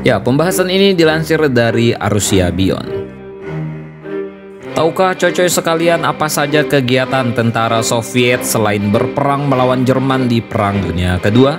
Ya, pembahasan ini dilansir dari Arusia Beyond. Tahukah coy-coy sekalian apa saja kegiatan tentara Soviet selain berperang melawan Jerman di Perang Dunia Kedua?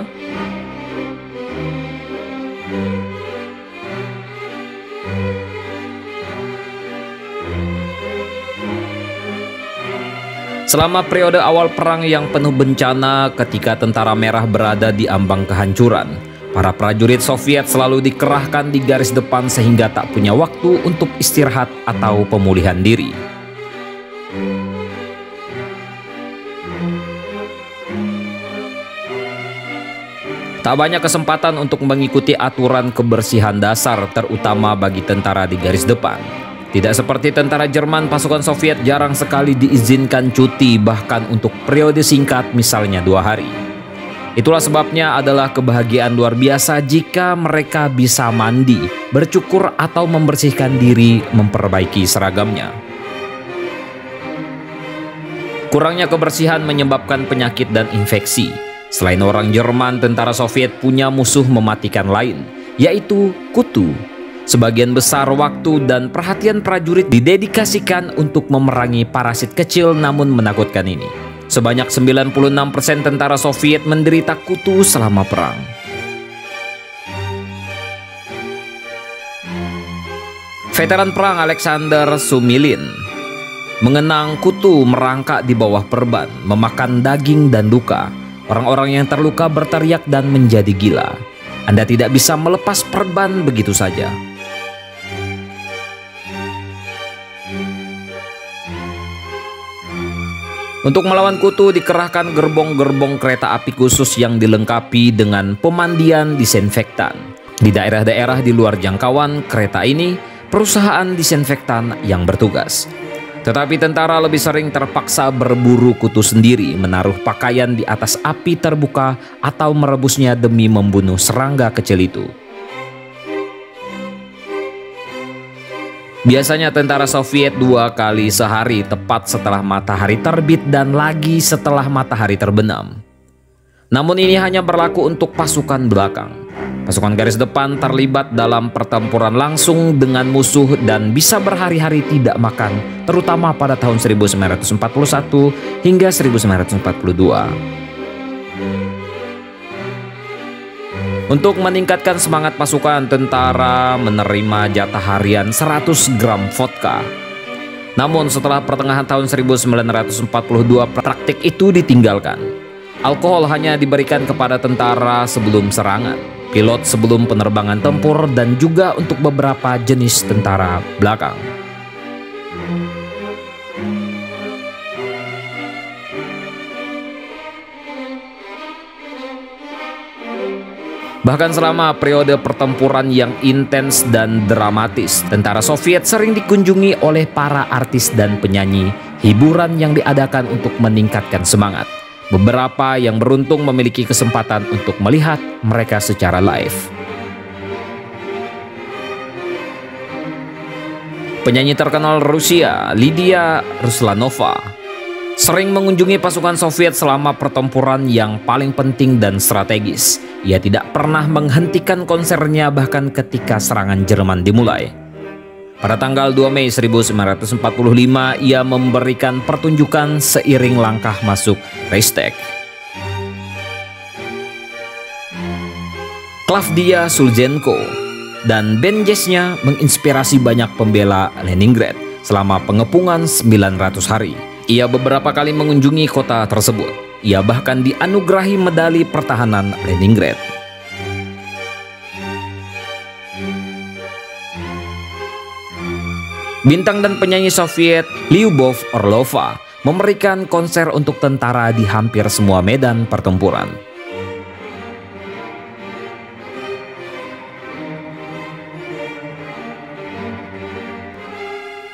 Selama periode awal perang yang penuh bencana ketika tentara merah berada di ambang kehancuran, para prajurit Soviet selalu dikerahkan di garis depan sehingga tak punya waktu untuk istirahat atau pemulihan diri. Tak banyak kesempatan untuk mengikuti aturan kebersihan dasar, terutama bagi tentara di garis depan. Tidak seperti tentara Jerman, pasukan Soviet jarang sekali diizinkan cuti, bahkan untuk periode singkat, misalnya 2 hari. Itulah sebabnya adalah kebahagiaan luar biasa jika mereka bisa mandi, bercukur atau membersihkan diri, memperbaiki seragamnya. Kurangnya kebersihan menyebabkan penyakit dan infeksi. Selain orang Jerman, tentara Soviet punya musuh mematikan lain, yaitu kutu. Sebagian besar waktu dan perhatian prajurit didedikasikan untuk memerangi parasit kecil namun menakutkan ini. Sebanyak 96% tentara Soviet menderita kutu selama perang. Veteran perang Alexander Sumilin mengenang kutu merangkak di bawah perban, memakan daging dan duka. Orang-orang yang terluka berteriak dan menjadi gila. Anda tidak bisa melepas perban begitu saja. Untuk melawan kutu dikerahkan gerbong-gerbong kereta api khusus yang dilengkapi dengan pemandian disinfektan. Di daerah-daerah di luar jangkauan kereta ini, perusahaan disinfektan yang bertugas. Tetapi tentara lebih sering terpaksa berburu kutu sendiri, menaruh pakaian di atas api terbuka atau merebusnya demi membunuh serangga kecil itu. Biasanya tentara Soviet 2 kali sehari, tepat setelah matahari terbit dan lagi setelah matahari terbenam. Namun ini hanya berlaku untuk pasukan belakang. Pasukan garis depan terlibat dalam pertempuran langsung dengan musuh dan bisa berhari-hari tidak makan, terutama pada tahun 1941 hingga 1942. Untuk meningkatkan semangat pasukan, tentara menerima jatah harian 100 gram vodka. Namun setelah pertengahan tahun 1942 praktik itu ditinggalkan. Alkohol hanya diberikan kepada tentara sebelum serangan, pilot sebelum penerbangan tempur, dan juga untuk beberapa jenis tentara belakang. Bahkan selama periode pertempuran yang intens dan dramatis, tentara Soviet sering dikunjungi oleh para artis dan penyanyi, hiburan yang diadakan untuk meningkatkan semangat. Beberapa yang beruntung memiliki kesempatan untuk melihat mereka secara live. Penyanyi terkenal Rusia, Lydia Ruslanova, sering mengunjungi pasukan Soviet selama pertempuran yang paling penting dan strategis. Ia tidak pernah menghentikan konsernya bahkan ketika serangan Jerman dimulai. Pada tanggal 2 Mei 1945, ia memberikan pertunjukan seiring langkah masuk Reichstag. Klavdia Sulzenko dan band jazznya menginspirasi banyak pembela Leningrad selama pengepungan 900 hari. Ia beberapa kali mengunjungi kota tersebut. Ia bahkan dianugerahi medali pertahanan Leningrad. Bintang dan penyanyi Soviet Lyubov Orlova memberikan konser untuk tentara di hampir semua medan pertempuran.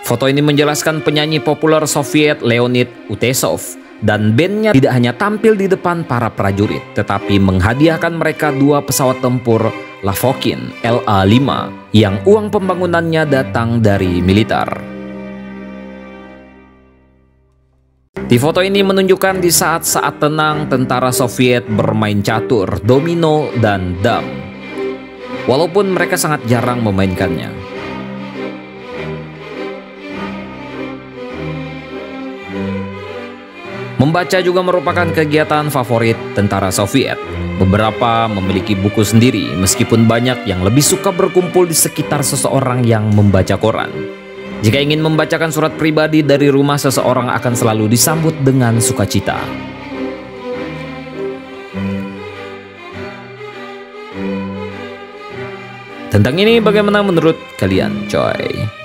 Foto ini menjelaskan penyanyi populer Soviet Leonid Utesov dan bandnya tidak hanya tampil di depan para prajurit, tetapi menghadiahkan mereka 2 pesawat tempur Lavokin LA-5 yang uang pembangunannya datang dari militer. Di foto ini menunjukkan di saat-saat tenang tentara Soviet bermain catur, domino, dan dam. walaupun mereka sangat jarang memainkannya. Membaca juga merupakan kegiatan favorit tentara Soviet. Beberapa memiliki buku sendiri, meskipun banyak yang lebih suka berkumpul di sekitar seseorang yang membaca koran. Jika ingin membacakan surat pribadi dari rumah seseorang akan selalu disambut dengan sukacita. Tentang ini bagaimana menurut kalian, coy?